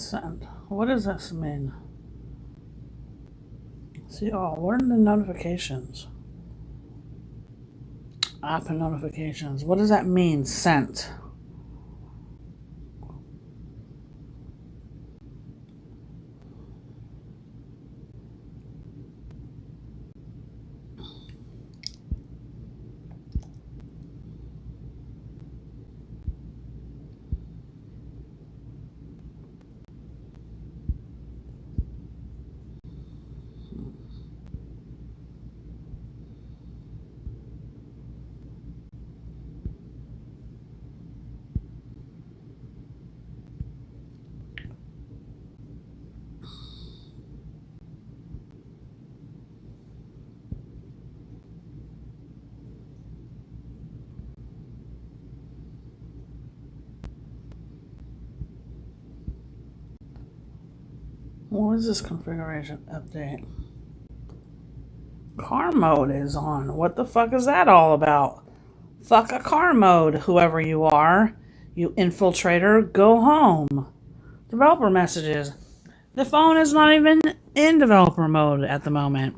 Send. What does this mean? See, oh, what are the notifications? App and notifications. What does that mean? Sent. What is this configuration update? Car mode is on. What the fuck is that all about? Fuck a car mode, whoever you are. You infiltrator, go home. Developer messages. The phone is not even in developer mode at the moment.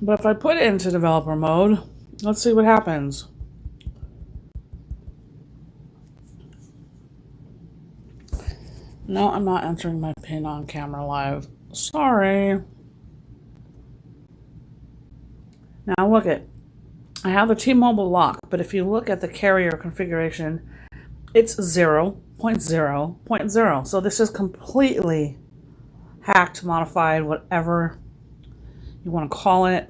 But if I put it into developer mode, let's see what happens. No, I'm not entering my PIN on camera live. Sorry. Now look it. I have the T-Mobile lock, but if you look at the carrier configuration, it's 0.0.0. So this is completely hacked, modified, whatever you want to call it.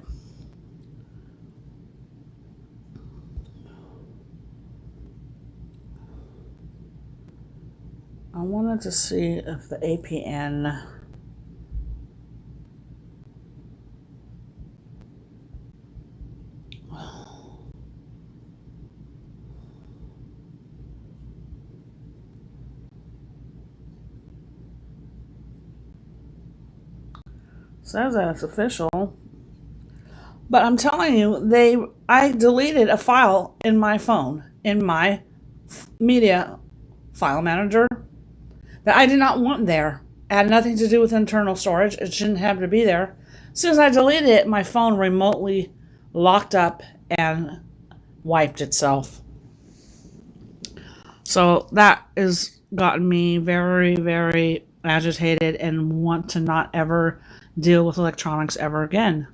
I wanted to see if the APN says that it's official. But I'm telling you, I deleted a file in my phone, in my media file manager, that I did not want there. It had nothing to do with internal storage. It shouldn't have to be there. As soon as I deleted it, my phone remotely locked up and wiped itself. So that has gotten me very, very agitated and want to not ever deal with electronics ever again.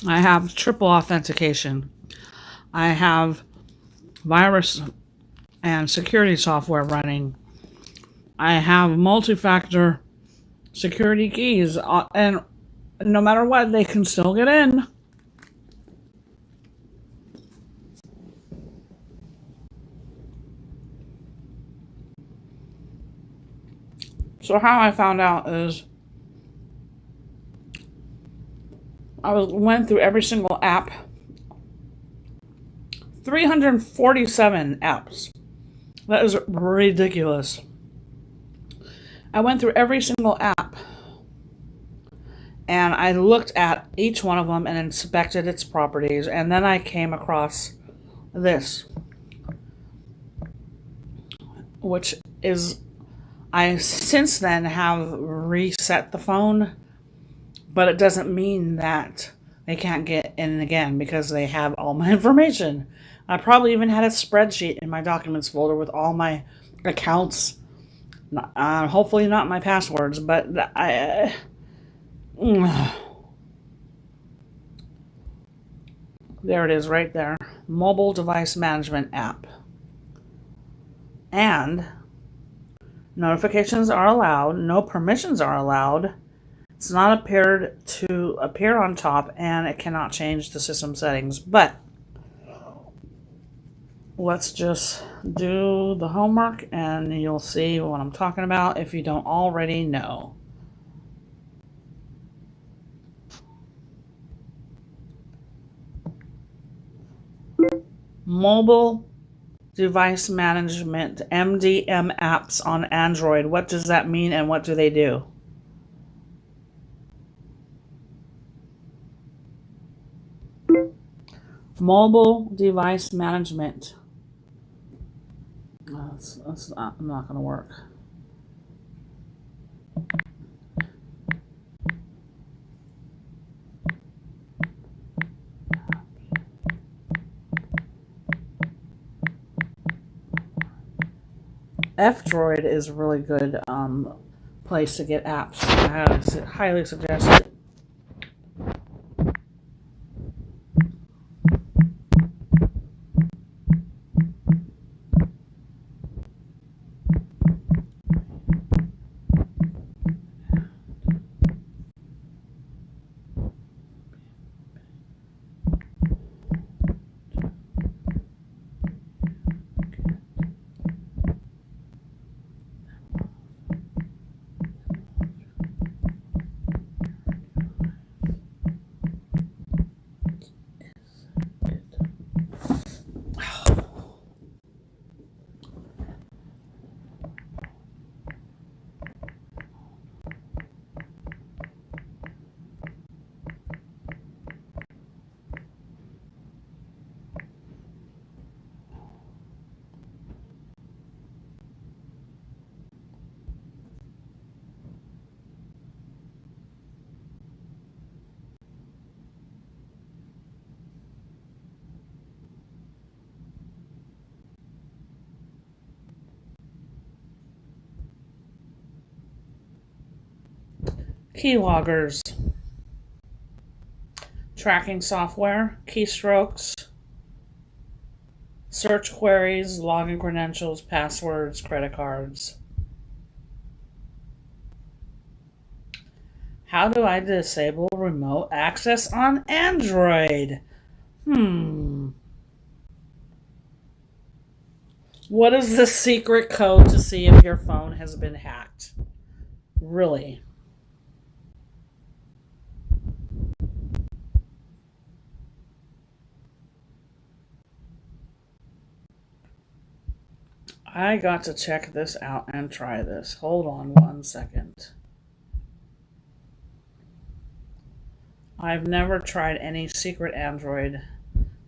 I have triple authentication. I have virus and security software running. I have multi-factor security keys, and no matter what, they can still get in. So how I found out is went through every single app. 347 apps. That is ridiculous. I went through every single app and I looked at each one of them and inspected its properties, and then I came across this, which is, I since then have reset the phone, but it doesn't mean that they can't get in again because they have all my information. I probably even had a spreadsheet in my documents folder with all my accounts. Hopefully not my passwords, but there it is right there. Mobile device management app. And notifications are allowed. No permissions are allowed. It's not appeared to appear on top, and it cannot change the system settings. But let's just do the homework and you'll see what I'm talking about if you don't already know. Mobile device management, MDM apps on Android. What does that mean and what do they do? Mobile device management. That's not going to work. F-Droid is a really good place to get apps. I highly suggest it. Keyloggers, tracking software, keystrokes, search queries, login credentials, passwords, credit cards. How do I disable remote access on Android? What is the secret code to see if your phone has been hacked? Really? I got to check this out and try this. Hold on 1 second. I've never tried any secret Android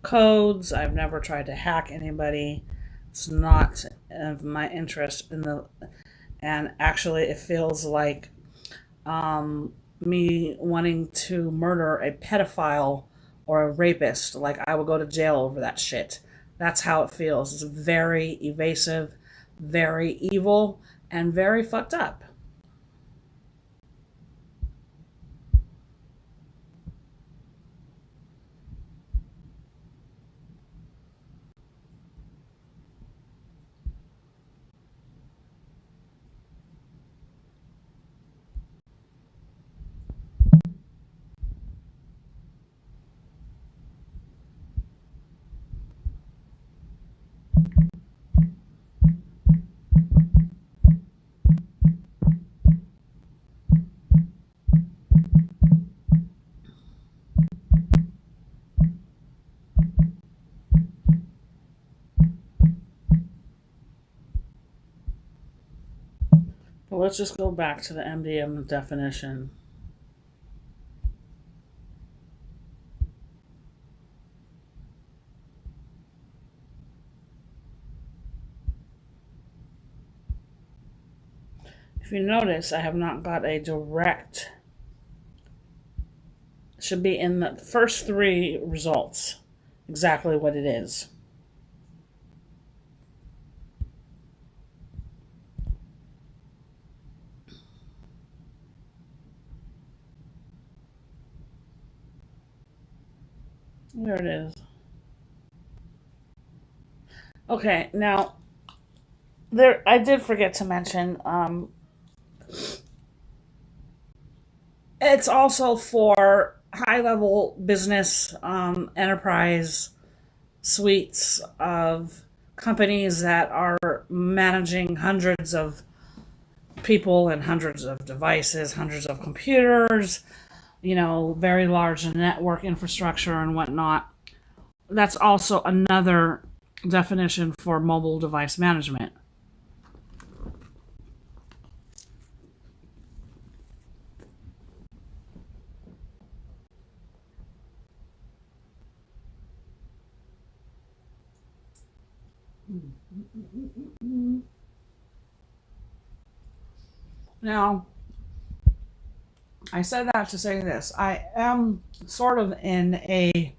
codes. I've never tried to hack anybody. It's not of my interest and actually it feels like me wanting to murder a pedophile or a rapist. Like I would go to jail over that shit. That's how it feels. It's very evasive, very evil, and very fucked up. But let's just go back to the MDM definition. If you notice, I have not got a direct. It should be in the first 3 results exactly what it is. There it is. Okay, now I did forget to mention it's also for high-level business enterprise suites of companies that are managing hundreds of people and hundreds of devices, hundreds of computers, very large network infrastructure and whatnot. That's also another definition for mobile device management. Now, I said that to say this. I am sort of in a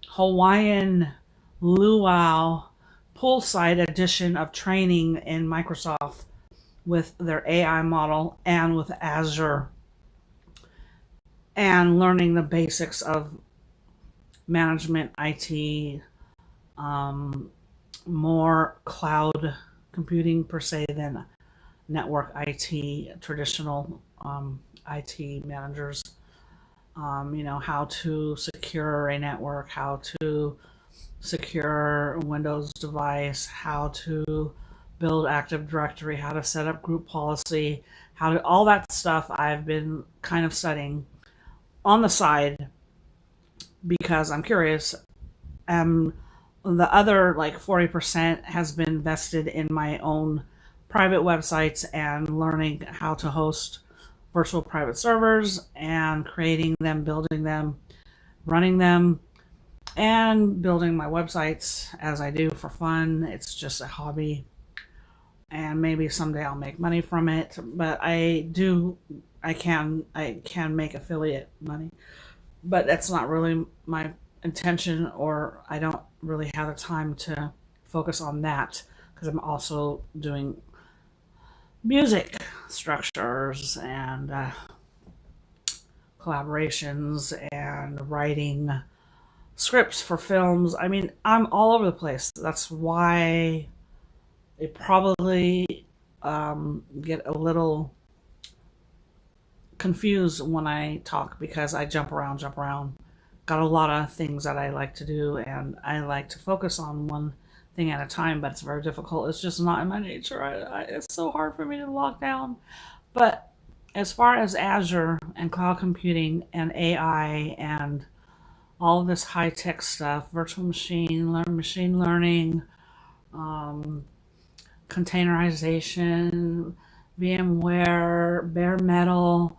Hawaiian luau poolside edition of training in Microsoft with their AI model and with Azure, and learning the basics of management IT, more cloud computing per se than network IT, traditional IT managers. How to secure a network, how to secure a Windows device, how to build Active Directory, how to set up group policy, all that stuff I've been kind of studying on the side because I'm curious. The other like 40% has been invested in my own private websites and learning how to host virtual private servers and creating them, building them, running them, and building my websites as I do for fun. It's just a hobby, and maybe someday I'll make money from it. But I can make affiliate money, but that's not really my intention, or I don't really have the time to focus on that because I'm also doing music structures and collaborations and writing scripts for films. I mean, I'm all over the place. That's why they probably get a little confused when I talk because I jump around. Got a lot of things that I like to do, and I like to focus on one thing at a time, but it's very difficult. It's just not in my nature. It's so hard for me to lock down. But as far as Azure and cloud computing and AI and all of this high-tech stuff, virtual machine learning, containerization, VMware, bare metal,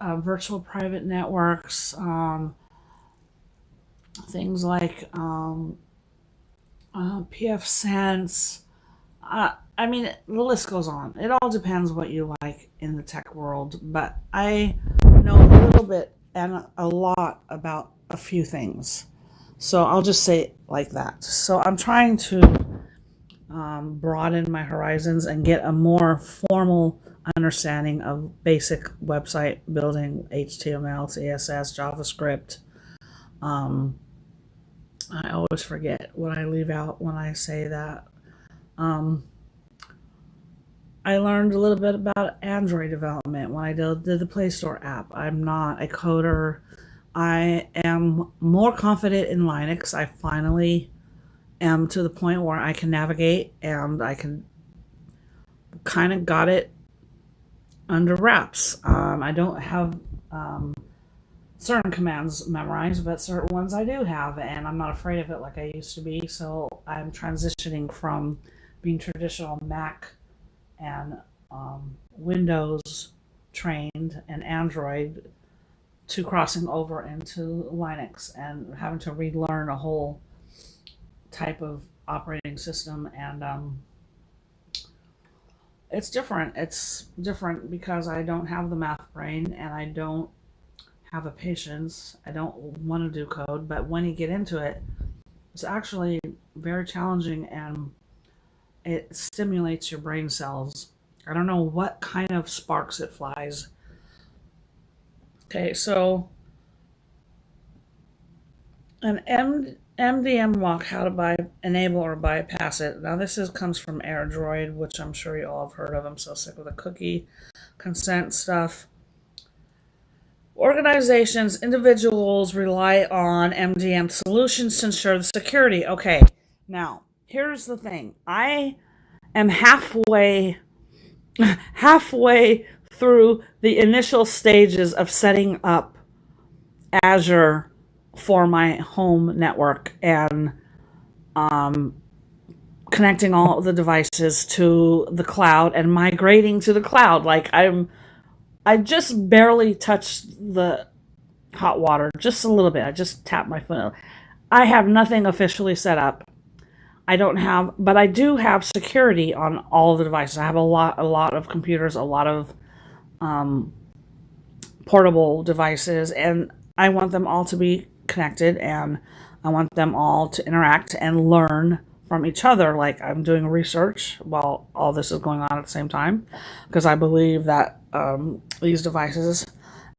virtual private networks, things like PFSense. I mean, the list goes on. It all depends what you like in the tech world, but I know a little bit and a lot about a few things. So I'll just say it like that. So I'm trying to broaden my horizons and get a more formal understanding of basic website building, HTML, CSS, JavaScript. I always forget what I leave out when I say that. I learned a little bit about Android development when I did the Play Store app. I'm not a coder. I am more confident in Linux. I finally am to the point where I can navigate and I can kind of got it under wraps. I don't have certain commands memorized, but certain ones I do have, and I'm not afraid of it like I used to be. So I'm transitioning from being traditional Mac and Windows trained and Android to crossing over into Linux and having to relearn a whole type of operating system. And it's different. It's different because I don't have the math brain and I don't have the patience. I don't want to do code, but when you get into it, it's actually very challenging and it stimulates your brain cells. I don't know what kind of sparks it flies. Okay, so an MDM walk, how to enable or bypass it. Now comes from AirDroid, which I'm sure you all have heard of. I'm so sick of the cookie consent stuff. Organizations, individuals rely on MDM solutions to ensure the security. Okay, now here's the thing. I am halfway through the initial stages of setting up Azure for my home network and connecting all the devices to the cloud and migrating to the cloud. I just barely touched the hot water, just a little bit. I just tapped my foot. I have nothing officially set up. I don't have, but I do have security on all of the devices. I have a lot of computers, a lot of portable devices, and I want them all to be connected, and I want them all to interact and learn from each other. Like, I'm doing research while all this is going on at the same time, because I believe that these devices,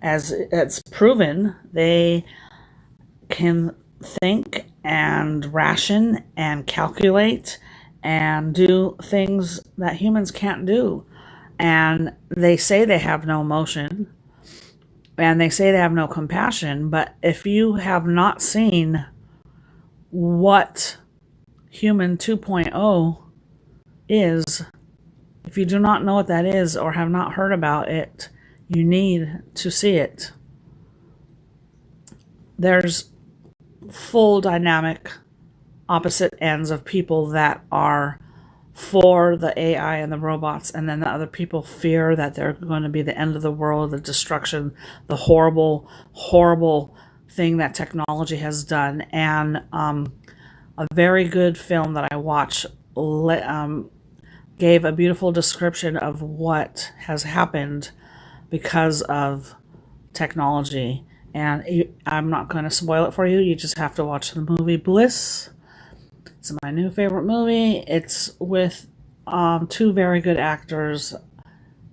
as it's proven, they can think and ration and calculate and do things that humans can't do. And they say they have no emotion and they say they have no compassion, but if you have not seen what Human 2.0 is, if you do not know what that is or have not heard about it, you need to see it. There's full dynamic opposite ends of people that are for the AI and the robots, and then the other people fear that they're going to be the end of the world, the destruction, the horrible, horrible thing that technology has done. And a very good film that I watched gave a beautiful description of what has happened because of technology. And I'm not going to spoil it for you. You just have to watch the movie Bliss. It's my new favorite movie. It's with two very good actors,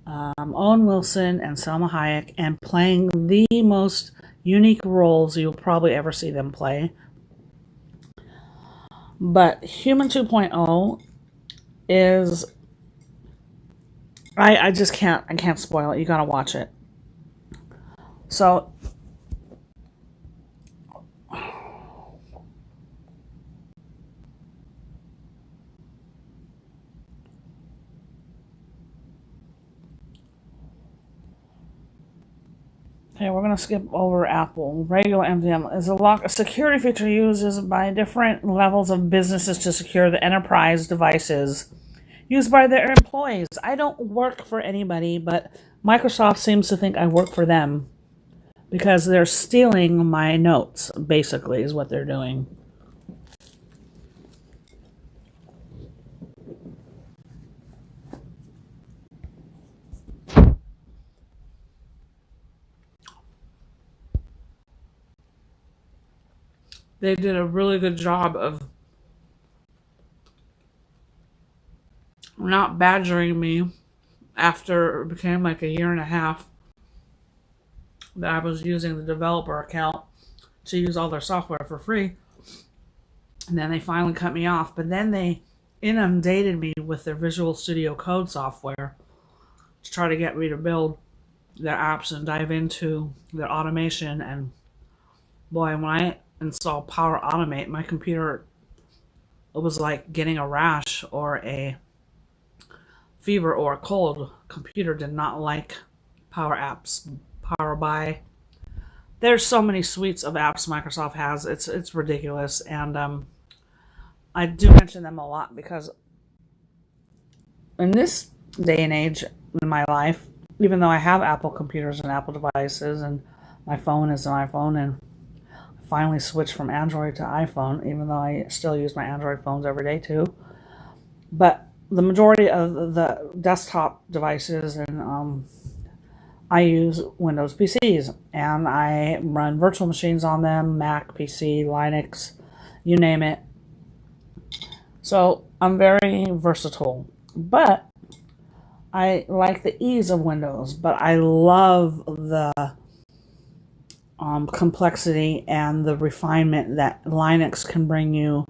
Owen Wilson and Selma Hayek, and playing the most unique roles you'll probably ever see them play. But Human 2.0 is... I just can't spoil it. You gotta watch it. So... Okay, we're going to skip over Apple. Regular MDM is a security feature used by different levels of businesses to secure the enterprise devices used by their employees. I don't work for anybody, but Microsoft seems to think I work for them because they're stealing my notes, basically, is what they're doing. They did a really good job of not badgering me after it became like a year and a half that I was using the developer account to use all their software for free. And then they finally cut me off. But then they inundated me with their Visual Studio Code software to try to get me to build their apps and dive into their automation. And boy, when I installed Power Automate, my computer, it was like getting a rash or a fever or a cold. Computer did not like Power Apps, Power BI. There's so many suites of apps Microsoft has. It's ridiculous. And I do mention them a lot because in this day and age in my life, even though I have Apple computers and Apple devices and my phone is an iPhone, and I finally switched from Android to iPhone, even though I still use my Android phones every day too. But the majority of the desktop devices, and I use Windows PCs, and I run virtual machines on them, Mac, PC, Linux, you name it. So I'm very versatile, but I like the ease of Windows, but I love the complexity and the refinement that Linux can bring you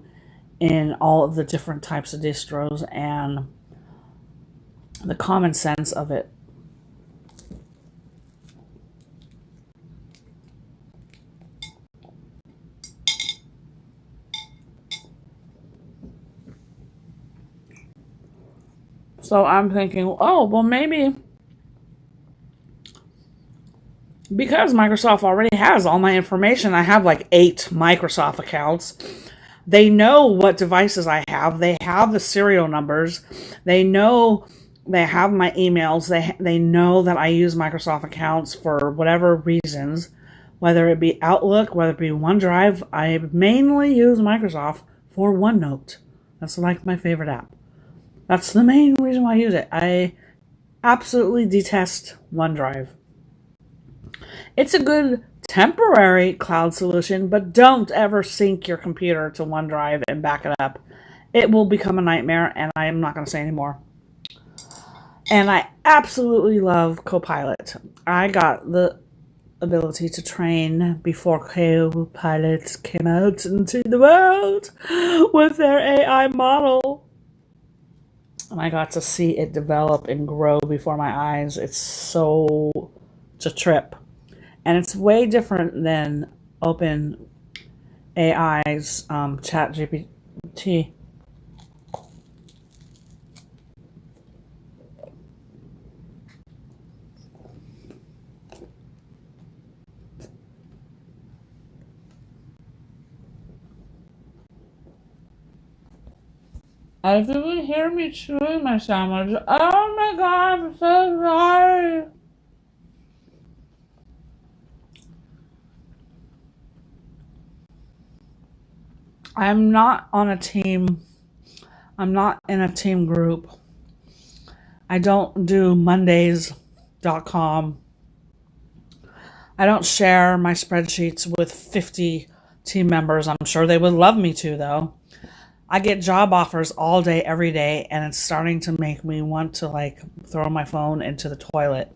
in all of the different types of distros and the common sense of it. So I'm thinking, oh, well, maybe because Microsoft already has all my information. I have like 8 Microsoft accounts. They know what devices I have. They have the serial numbers. They know they have my emails. They know that I use Microsoft accounts for whatever reasons, whether it be Outlook, whether it be OneDrive. I mainly use Microsoft for OneNote. That's like my favorite app. That's the main reason why I use it. I absolutely detest OneDrive. It's a good temporary cloud solution, but don't ever sync your computer to OneDrive and back it up. It will become a nightmare, and I am not going to say anymore. And I absolutely love Copilot. I got the ability to train before Copilot came out into the world with their AI model. And I got to see it develop and grow before my eyes. It's a trip. And it's way different than Open AI's Chat GPT. If you would hear me chewing my sandwich, oh my god, I'm so sorry. I'm not on a team. I'm not in a team group. I don't do Mondays.com. I don't share my spreadsheets with 50 team members. I'm sure they would love me to, though. I get job offers all day, every day, and it's starting to make me want to like throw my phone into the toilet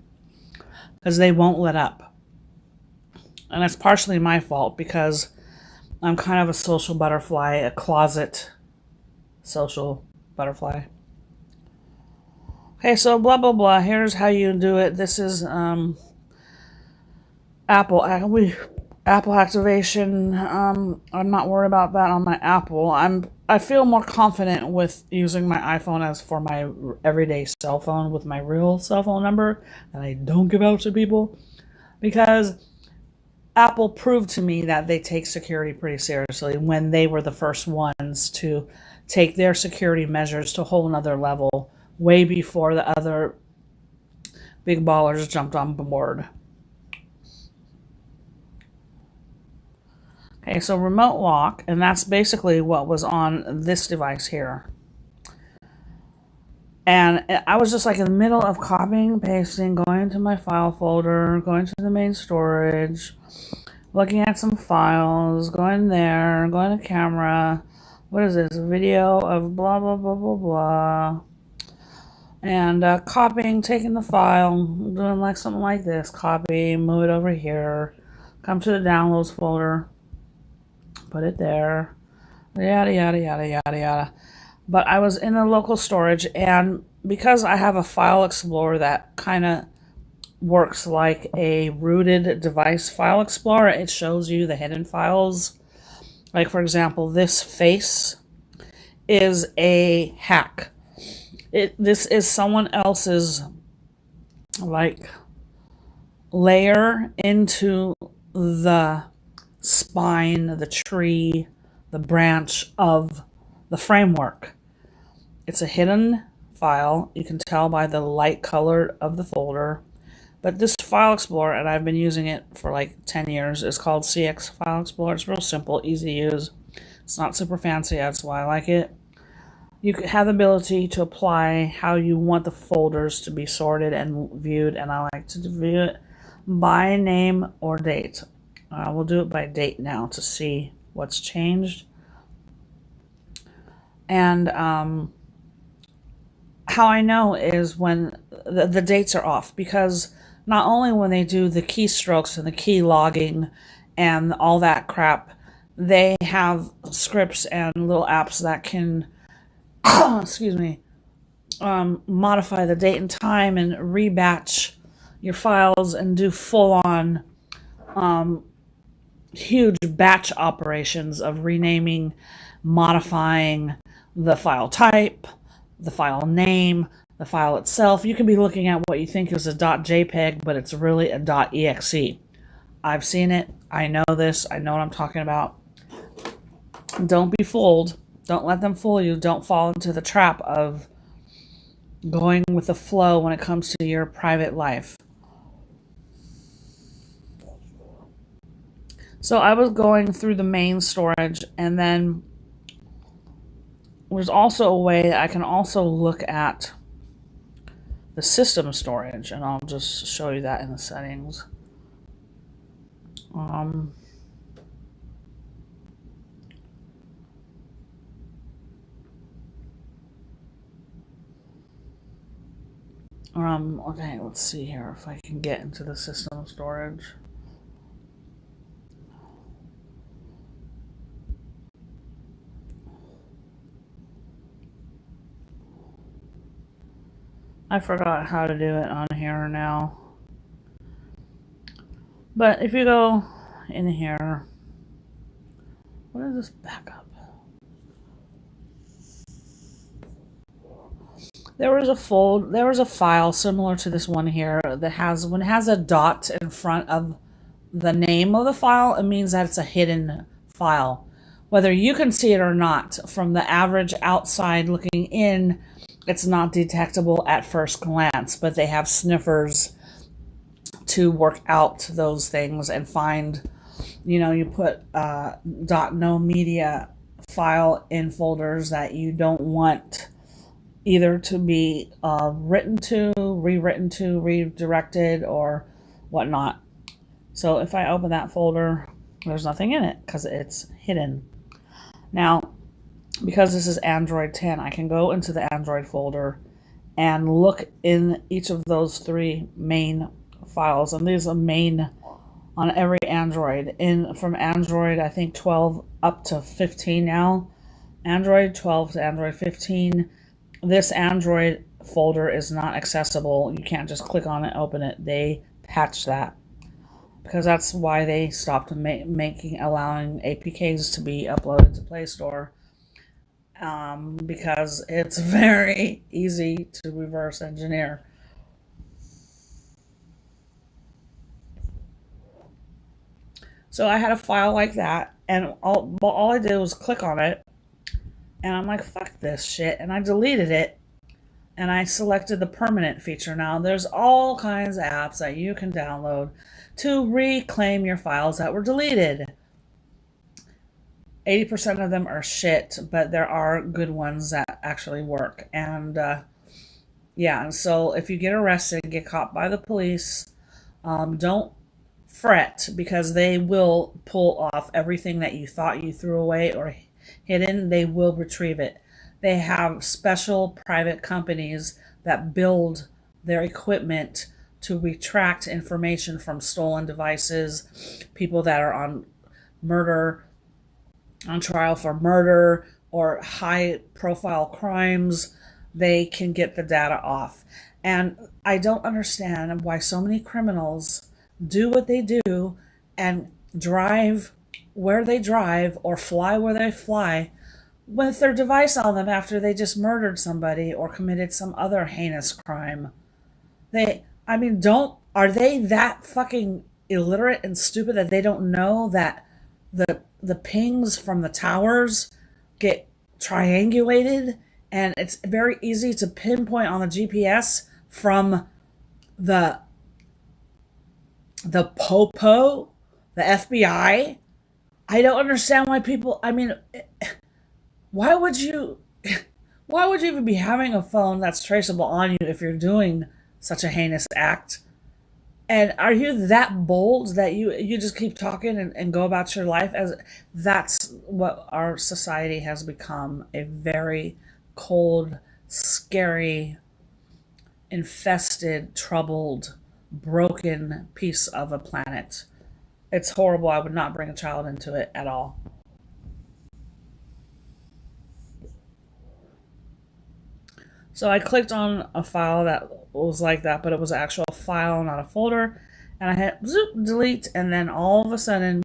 because they won't let up. And it's partially my fault because I'm kind of a social butterfly, a closet social butterfly. Okay, so blah, blah, blah. Here's how you do it. This is Apple activation. I'm not worried about that on my Apple. I feel more confident with using my iPhone as for my everyday cell phone with my real cell phone number that I don't give out to people, because Apple proved to me that they take security pretty seriously when they were the first ones to take their security measures to a whole nother level way before the other big ballers jumped on board. Okay, so remote lock, and that's basically what was on this device here. And I was just like in the middle of copying, pasting, going to my file folder, going to the main storage, looking at some files, going there, going to camera. What is this? A video of blah, blah, blah, blah, blah. And copying, taking the file, doing like something like this. Copy, move it over here. Come to the downloads folder. Put it there. Yada, yada, yada, yada, yada. But I was in a local storage, and because I have a file explorer that kind of works like a rooted device file explorer, it shows you the hidden files. Like, for example, this face is a hack. This is someone else's like layer into the spine, the tree, the branch of the framework. It's a hidden file. You can tell by the light color of the folder. But this file explorer, and I've been using it for like 10 years, is called CX File Explorer. It's real simple, easy to use. It's not super fancy, that's why I like it. You have the ability to apply how you want the folders to be sorted and viewed, and I like to view it by name or date. We'll do it by date now to see what's changed. And how I know is when the dates are off, because not only when they do the keystrokes and the key logging and all that crap, they have scripts and little apps that can excuse me, modify the date and time and rebatch your files and do full-on huge batch operations of renaming, modifying the file type, the file name, the file itself. You can be looking at what you think is a .jpeg, but it's really a .exe. I've seen it. I know this. I know what I'm talking about. Don't be fooled. Don't let them fool you. Don't fall into the trap of going with the flow when it comes to your private life. So I was going through the main storage, and then there's also a way that I can also look at the system storage, and I'll just show you that in the settings. Okay, let's see here if I can get into the system storage. I forgot how to do it on here now. But if you go in here, what is this backup? There was a file similar to this one here that has, when it has a dot in front of the name of the file, it means that it's a hidden file. Whether you can see it or not, from the average outside looking in, it's not detectable at first glance, but they have sniffers to work out those things and find, you put .no media file in folders that you don't want either to be written to, rewritten to, redirected, or whatnot. So if I open that folder, there's nothing in it because it's hidden. Now, because this is Android 10, I can go into the Android folder and look in each of those 3 main files. And these are main on every Android. From Android, I think 12 up to 15 now. Android 12 to Android 15. This Android folder is not accessible. You can't just click on it, open it. They patched that because that's why they stopped allowing APKs to be uploaded to Play Store. Because it's very easy to reverse engineer. So I had a file like that, and all I did was click on it, and I'm like, fuck this shit, and I deleted it, and I selected the permanent feature. Now, there's all kinds of apps that you can download to reclaim your files that were deleted. 80% of them are shit, but there are good ones that actually work. And and so if you get arrested, get caught by the police, don't fret, because they will pull off everything that you thought you threw away or hidden. They will retrieve it. They have special private companies that build their equipment to retract information from stolen devices, people that are on trial for murder or high profile crimes. They can get the data off. And I don't understand why so many criminals do what they do and drive where they drive or fly where they fly with their device on them after they just murdered somebody or committed some other heinous crime. Are they that fucking illiterate and stupid that they don't know that the pings from the towers get triangulated, and it's very easy to pinpoint on the GPS from the POPO, the FBI? I don't understand why people, why would you even be having a phone that's traceable on you if you're doing such a heinous act? And are you that bold that you just keep talking and go about your life? As that's what our society has become, a very cold, scary, infested, troubled, broken piece of a planet. It's horrible. I would not bring a child into it at all. So I clicked on a file that was like that, but it was an actual file, not a folder. And I hit delete, and then all of a sudden,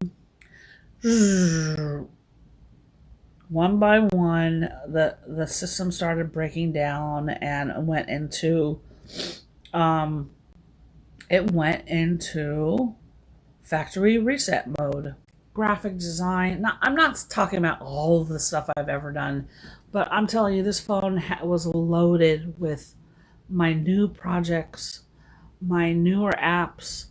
one by one, the system started breaking down and um, it went into factory reset mode. Graphic design. Now, I'm not talking about all of the stuff I've ever done, but I'm telling you, this phone was loaded with my new projects, my newer apps,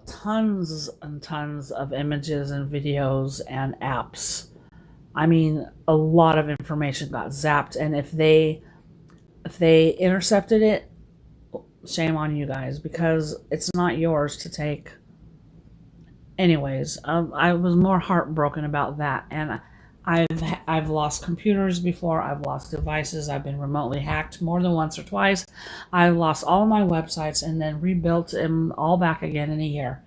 tons and tons of images and videos and apps. I mean, a lot of information got zapped, and if they intercepted it, shame on you guys, because it's not yours to take. Anyways, I was more heartbroken about that, and I've lost computers before. I've lost devices. I've been remotely hacked more than once or twice. I lost all my websites and then rebuilt them all back again in a year.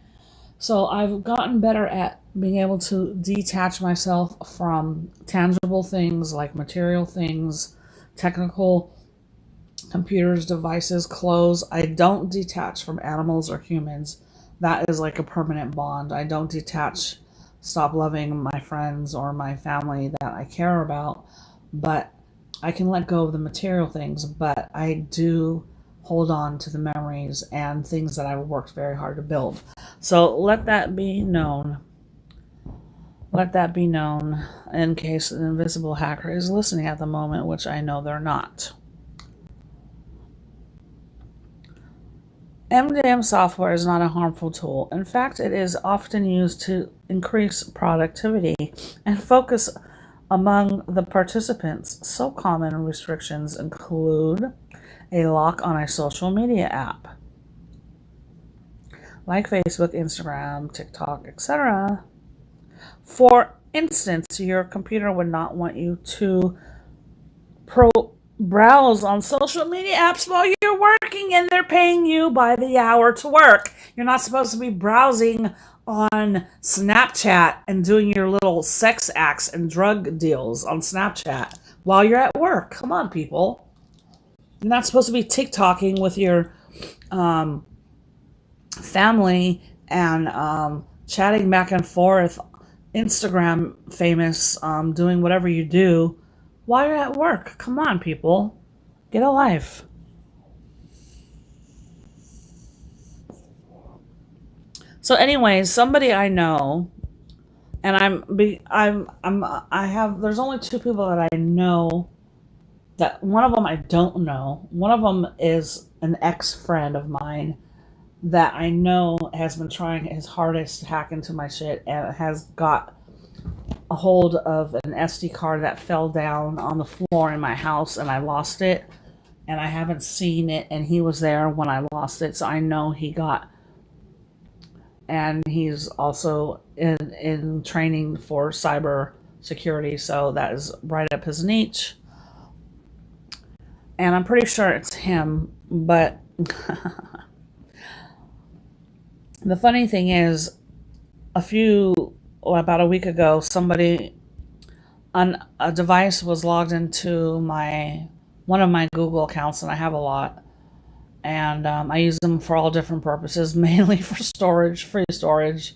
So I've gotten better at being able to detach myself from tangible things like material things, technical computers, devices, clothes. I don't detach from animals or humans. That is like a permanent bond. I don't detach, stop loving my friends or my family that I care about, but I can let go of the material things, but I do hold on to the memories and things that I worked very hard to build. So let that be known. Let that be known in case an invisible hacker is listening at the moment, which I know they're not. MDM software is not a harmful tool. In fact, it is often used to increase productivity and focus among the participants. So common restrictions include a lock on a social media app, like Facebook, Instagram, TikTok, etc. For instance, your computer would not want you to browse on social media apps while you're working and they're paying you by the hour to work. You're not supposed to be browsing on Snapchat and doing your little sex acts and drug deals on Snapchat while you're at work. Come on, people. You're not supposed to be TikToking with your family and chatting back and forth, Instagram famous, doing whatever you do while you're at work. Come on, people. Get a life. So anyways, somebody I know, and there's only two people that I know, that one of them I don't know. One of them is an ex-friend of mine that I know has been trying his hardest to hack into my shit and has got a hold of an SD card that fell down on the floor in my house, and I lost it, and I haven't seen it, and he was there when I lost it, so I know he got. And he's also in training for cyber security, so that is right up his niche. And I'm pretty sure it's him, but the funny thing is, about a week ago, somebody on a device was logged into one of my Google accounts, and I have a lot, and I use them for all different purposes, mainly for storage, free storage,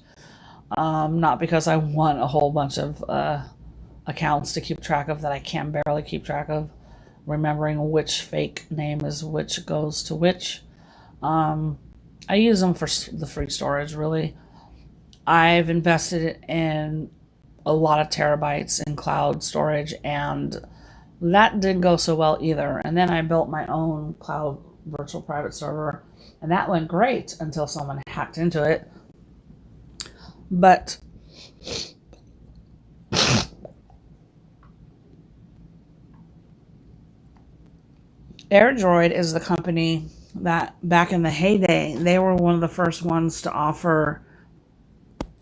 not because I want a whole bunch of accounts to keep track of that I can barely keep track of, remembering which fake name is which goes to which. I use them for the free storage, really. I've invested in a lot of terabytes in cloud storage, and that didn't go so well either. And then I built my own cloud virtual private server, and that went great until someone hacked into it. But AirDroid is the company that back in the heyday, they were one of the first ones to offer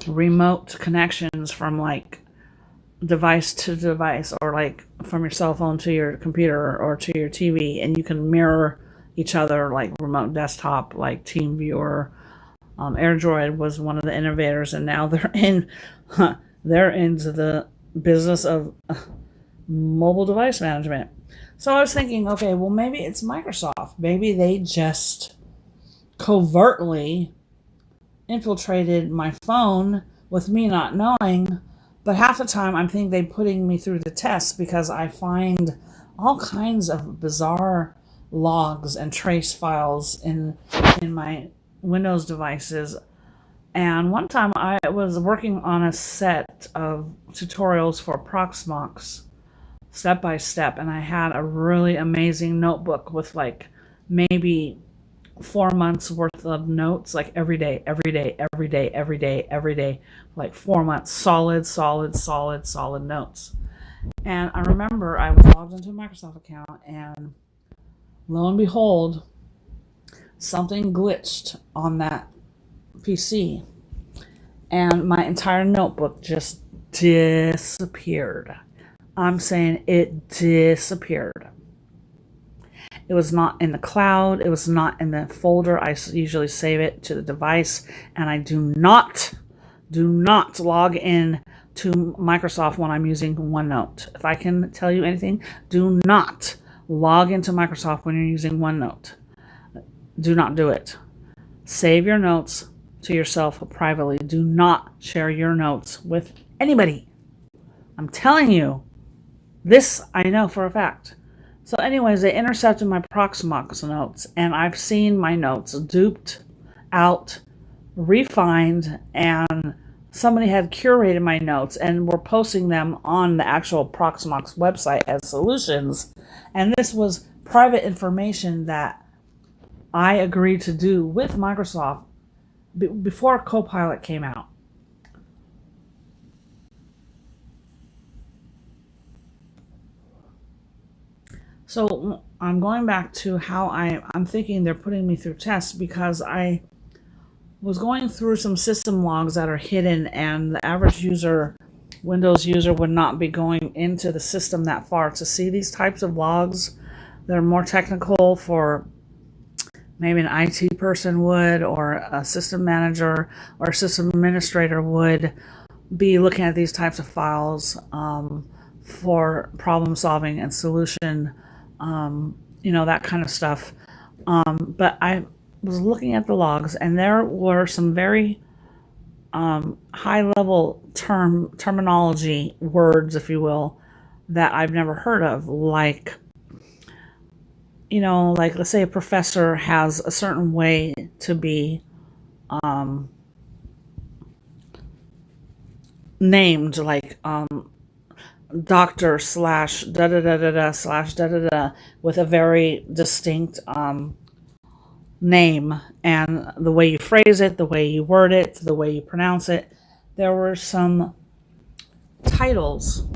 remote connections from like device to device, or like from your cell phone to your computer or to your TV, and you can mirror each other like remote desktop, like TeamViewer. AirDroid was one of the innovators, and now they're into the business of mobile device management. So I was thinking, okay, well, maybe it's Microsoft. Maybe they just covertly infiltrated my phone with me not knowing, But half the time, I'm thinking they're putting me through the test because I find all kinds of bizarre logs and trace files in my Windows devices. And one time I was working on a set of tutorials for Proxmox, step by step, and I had a really amazing notebook with like maybe 4 months worth of notes, like every day, every day, every day, every day, every day, like 4 months, solid notes. And I remember I was logged into a Microsoft account, and lo and behold, something glitched on that PC, and my entire notebook just disappeared. I'm saying it disappeared. It was not in the cloud. It was not in the folder. I usually save it to the device, and I do not log in to Microsoft when I'm using OneNote. If I can tell you anything, do not log into Microsoft when you're using OneNote. Do not do it. Save your notes to yourself privately. Do not share your notes with anybody. I'm telling you, this I know for a fact. So anyways, they intercepted my Proxmox notes, and I've seen my notes duped out, refined, and somebody had curated my notes and were posting them on the actual Proxmox website as solutions. And this was private information that I agreed to do with Microsoft before Copilot came out. So I'm going back to how I'm thinking they're putting me through tests, because I was going through some system logs that are hidden, and the average user, Windows user, would not be going into the system that far to see these types of logs. They're more technical for maybe an IT person would, or a system manager or a system administrator would be looking at these types of files for problem solving and solution, that kind of stuff. But I was looking at the logs, and there were some very high-level terminology words, if you will, that I've never heard of, like let's say a professor has a certain way to be named, like doctor slash da da da da da slash da da da, with a very distinct name, and the way you phrase it, the way you word it, the way you pronounce it. There were some titles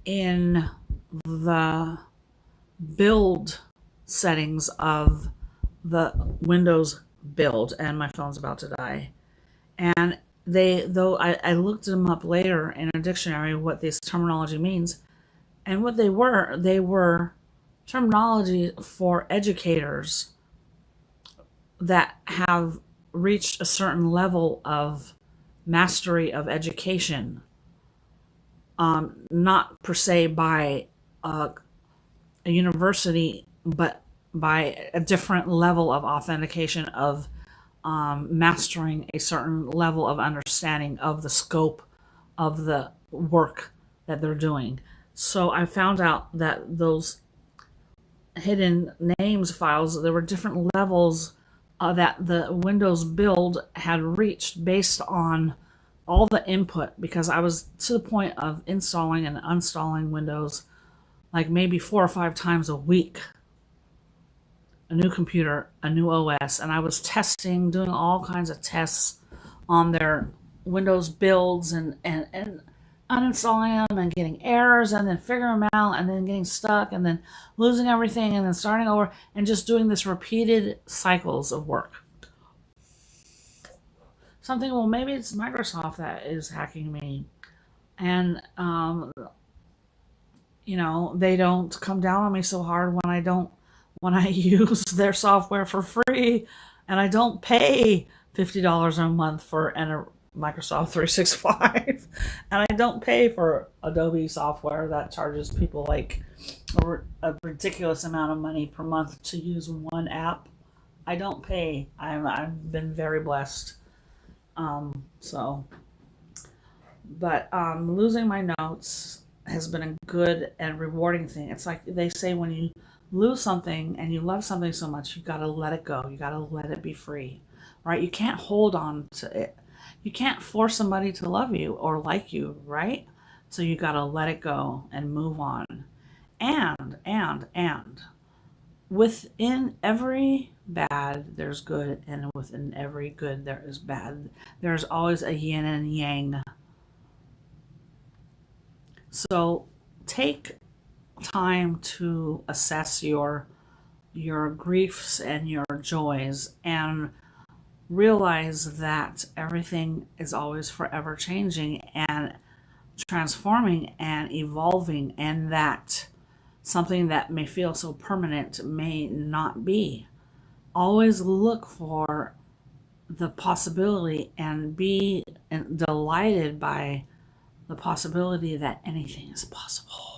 in the build settings of the Windows build, and my phone's about to die. And I looked them up later in a dictionary what this terminology means, and what they were terminology for educators that have reached a certain level of mastery of education, not per se by a university, but by a different level of authentication of mastering a certain level of understanding of the scope of the work that they're doing. So I found out that those hidden names files, there were different levels that the Windows build had reached based on all the input, because I was to the point of installing and uninstalling Windows like maybe 4 or 5 times a week. A new computer, a new OS, and I was testing, doing all kinds of tests on their Windows builds, and uninstalling them and getting errors, and then figuring them out, and then getting stuck, and then losing everything, and then starting over, and just doing this repeated cycles of work. Something, well, maybe it's Microsoft that is hacking me, and they don't come down on me so hard when I use their software for free, and I don't pay $50 a month for a Microsoft 365, and I don't pay for Adobe software that charges people like a ridiculous amount of money per month to use one app. I don't pay. I've been very blessed. So But losing my notes has been a good and rewarding thing. It's like they say, when you lose something and you love something so much, you got to let it go. You got to let it be free, right? You can't hold on to it. You can't force somebody to love you or like you, right? So you got to let it go and move on. And within every bad, there's good, and within every good, there is bad. There's always a yin and yang. So take time to assess your griefs and your joys, and realize that everything is always forever changing and transforming and evolving, and that something that may feel so permanent may not be. Always look for the possibility and be delighted by the possibility that anything is possible.